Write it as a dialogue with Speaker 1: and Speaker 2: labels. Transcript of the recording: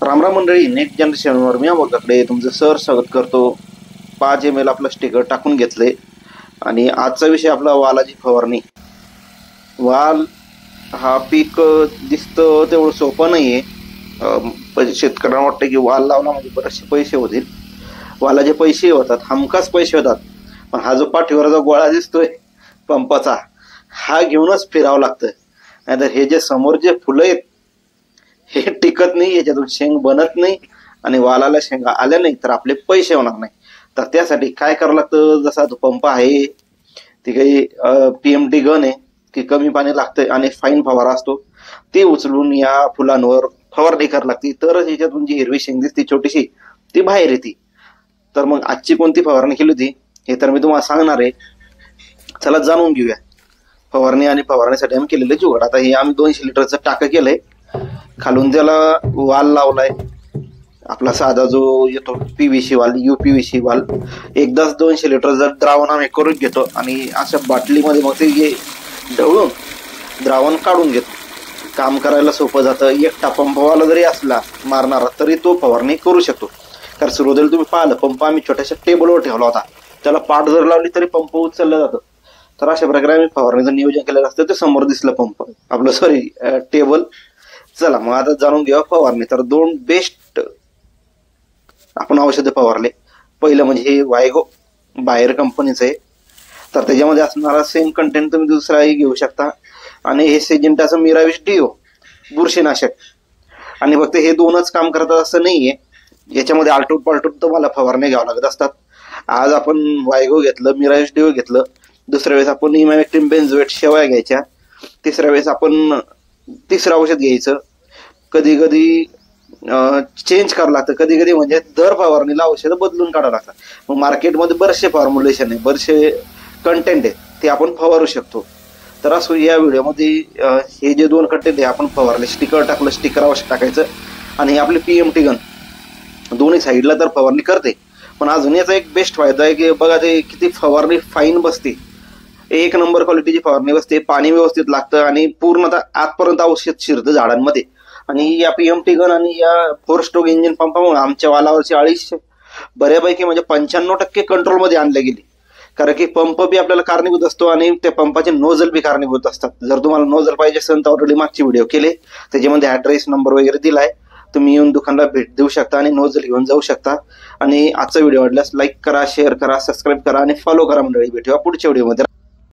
Speaker 1: रामराम मंडळी, नेक्स्ट जनरेशनवर मी अमोलकडे तुमचं स्वागत करतो। 5 ml आपलं स्टिकर टाकून घेतले आणि आजचा विषय आपला वालाची फवारणी। वाल हा पीक दिसतं तेवढं सोपं नाहीये। शेतकऱ्यांना वाटतं की वाल लावला म्हणजे बरेचसे पैसे होतील। वालाचे पैसे होतात, हमखास पैसे होतात, पण हा जो पाठीवर जो गोळा दिसतोय पंपाचा, हा घेऊनच फिरावं लागतं। नाहीतर हे जे समोर जे फुलं आहेत हे टिकत नाही, याच्यातून शेंग बनत नाही आणि वालाला शेंगा आल्या नाही तर आपले पैसे होणार नाही। तर त्यासाठी काय करावं लागतं, जसा तो पंप आहे ती काही PMT गन आहे की कमी पाणी लागतं आणि फाईन फवारा असतो, ते उचलून या फुलांवर फवारणी करावी लागते, तरच याच्यातून जी हिरवी शेंग दिसते छोटीशी ती बाहेर येते। तर मग आजची कोणती फवारणी केली होती हे तर मी तुम्हाला सांगणार आहे, चला जाणून घेऊया। फवारणी आणि फवारणीसाठी आम्ही केलेलं जुगाड। आता हे आम्ही 200 लिटरचं टाकं केलंय, खालून त्याला वाल लावलाय आपला साधा जो येतो PVC वाल, UPVC वाल। एकदाच 200 लिटर जर द्रावण आम्ही करून घेतो आणि अशा बाटलीमध्ये मग ते ढवळून द्रावण काढून घेतो, काम करायला सोपं जातं। एकटा पंपवाला जरी असला मारणारा तरी तो फवारणी करू शकतो। कारण सुरुवातीला तुम्ही पाहिलं पंप आम्ही छोट्याशा टेबलवर ठेवला होता, त्याला पाठ जर लावली तरी पंप उचलला जातो। तर अशा प्रकारे आम्ही फवारणीचं नियोजन केलेलं असतं। ते समोर दिसलं पंप आपलं, सॉरी टेबल। चला मग आता जाणून घेऊया फवारणी। तर 2 बेस्ट आपण औषधं फवारले। पहिलं म्हणजे हे वायगो बाहेर कंपनीचं आहे, तर त्याच्यामध्ये असणारा सेम कंटेंट तुम्ही दुसराही घेऊ शकता। आणि हे सिंजेंटाचं मिराविश डिओ बुरशीनाशक, आणि फक्त हे दोनच काम करतात असं नाहीये, याच्यामध्ये आलटून पालटून तुम्हाला फवारणी घ्यावं लागत असतात। आज आपण वायगो घेतलं, मिराविश डिओ घेतलं, दुसऱ्या वेळेस आपण इमॅमेक्टिन बेंझोएट शेवया घ्यायच्या, तिसऱ्या वेळेस आपण तिसरं औषध घ्यायचं। कधी कधी चेंज करावं लागतं, कधी कधी म्हणजे दर फवारणीला औषधं बदलून काढावं लागतात। मग मार्केटमध्ये बरेचसे फॉर्म्युलेशन आहे, बरेचसे कंटेंट आहे, ते आपण फवारू शकतो। तर असं या व्हिडिओमध्ये हे जे 2 कंटेंट आहे आपण फवारले। स्टिकर टाकलं, स्टिकर अवश्य टाकायचं, आणि आपली PMT गन दोन्ही साईडला तर फवारणी करते, पण अजून याचा एक बेस्ट फायदा आहे की बघा ते किती फवारणी फाईन बसते, 1 नंबर क्वालिटीची फवारणी बसते, पाणी व्यवस्थित लागतं आणि पूर्णतः आतपर्यंत औषध शिरतं झाडांमध्ये। आणि या PMT गन आणि या 4 स्ट्रोक इंजिन पंपामुळे आमच्या वालावरची अळी बऱ्यापैकी म्हणजे 95% कंट्रोलमध्ये आणले गेली। कारण की पंप बी आपल्याला कारणीभूत असतो आणि त्या पंपाचे नोझल बी कारणीभूत असतात। जर तुम्हाला नोझल पाहिजे असेल तर ऑलरेडी मागची व्हिडिओ केले, त्याच्यामध्ये ऍड्रेस नंबर वगैरे दिलाय, तुम्ही येऊन दुकानाला भेट देऊ शकता आणि नोझल घेऊन जाऊ शकता। आणि आजचा व्हिडिओ आवडल्यास लाईक करा, शेअर करा, सबस्क्राईब करा आणि फॉलो करा मंडळी। भेटूया पुढच्या व्हिडिओमध्ये।